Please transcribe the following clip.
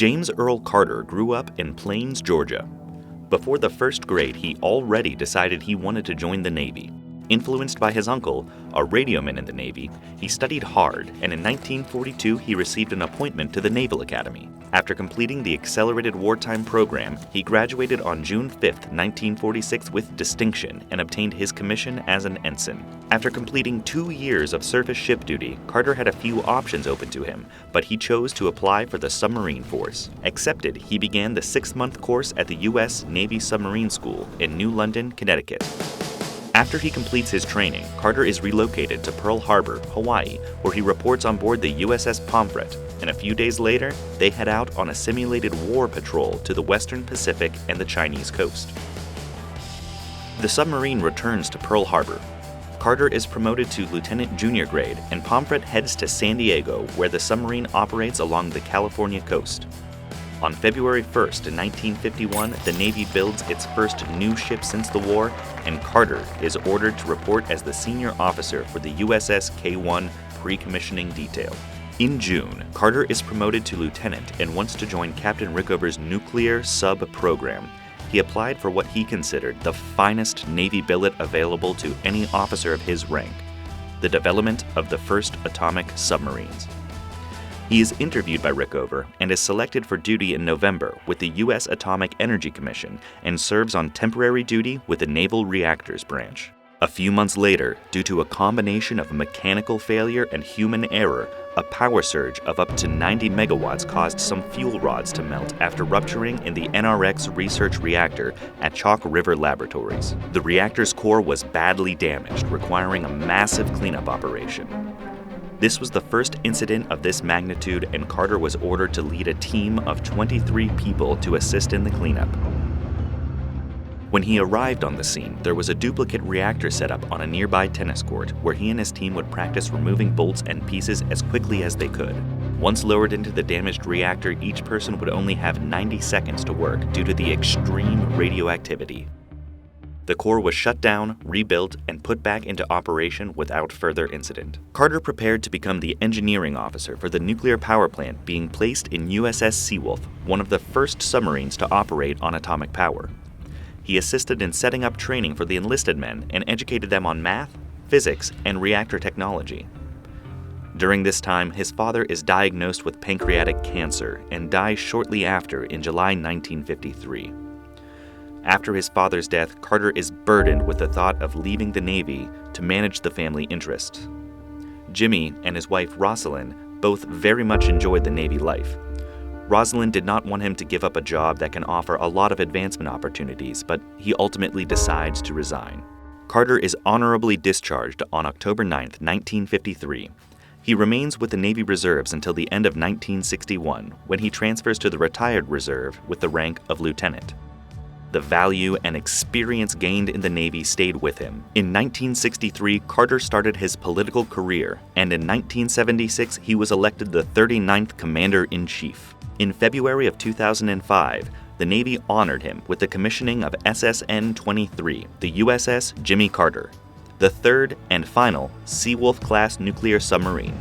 James Earl Carter grew up in Plains, Georgia. Before the first grade, he already decided he wanted to join the Navy. Influenced by his uncle, a radioman in the Navy, he studied hard, and in 1942 he received an appointment to the Naval Academy. After completing the Accelerated Wartime Program, he graduated on June 5, 1946 with distinction and obtained his commission as an ensign. After completing 2 years of surface ship duty, Carter had a few options open to him, but he chose to apply for the submarine force. Accepted, he began the 6-month course at the U.S. Navy Submarine School in New London, Connecticut. After he completes his training, Carter is relocated to Pearl Harbor, Hawaii, where he reports on board the USS Pomfret, and a few days later, they head out on a simulated war patrol to the Western Pacific and the Chinese coast. The submarine returns to Pearl Harbor. Carter is promoted to lieutenant junior grade, and Pomfret heads to San Diego, where the submarine operates along the California coast. On February 1st, in 1951, the Navy builds its first new ship since the war, and Carter is ordered to report as the senior officer for the USS K-1 pre-commissioning detail. In June, Carter is promoted to lieutenant and wants to join Captain Rickover's nuclear sub program. He applied for what he considered the finest Navy billet available to any officer of his rank: the development of the first atomic submarines. He is interviewed by Rickover and is selected for duty in November with the U.S. Atomic Energy Commission and serves on temporary duty with the Naval Reactors Branch. A few months later, due to a combination of mechanical failure and human error, a power surge of up to 90 megawatts caused some fuel rods to melt after rupturing in the NRX research reactor at Chalk River Laboratories. The reactor's core was badly damaged, requiring a massive cleanup operation. This was the first incident of this magnitude, and Carter was ordered to lead a team of 23 people to assist in the cleanup. When he arrived on the scene, there was a duplicate reactor set up on a nearby tennis court where he and his team would practice removing bolts and pieces as quickly as they could. Once lowered into the damaged reactor, each person would only have 90 seconds to work due to the extreme radioactivity. The core was shut down, rebuilt, and put back into operation without further incident. Carter prepared to become the engineering officer for the nuclear power plant being placed in USS Seawolf, one of the first submarines to operate on atomic power. He assisted in setting up training for the enlisted men and educated them on math, physics, and reactor technology. During this time, his father is diagnosed with pancreatic cancer and dies shortly after in July 1953. After his father's death, Carter is burdened with the thought of leaving the Navy to manage the family interests. Jimmy and his wife Rosalind both very much enjoyed the Navy life. Rosalind did not want him to give up a job that can offer a lot of advancement opportunities, but he ultimately decides to resign. Carter is honorably discharged on October 9, 1953. He remains with the Navy Reserves until the end of 1961, when he transfers to the Retired Reserve with the rank of lieutenant. The value and experience gained in the Navy stayed with him. In 1963, Carter started his political career, and in 1976, he was elected the 39th Commander-in-Chief. In February of 2005, the Navy honored him with the commissioning of SSN-23, the USS Jimmy Carter, the third and final Seawolf-class nuclear submarine.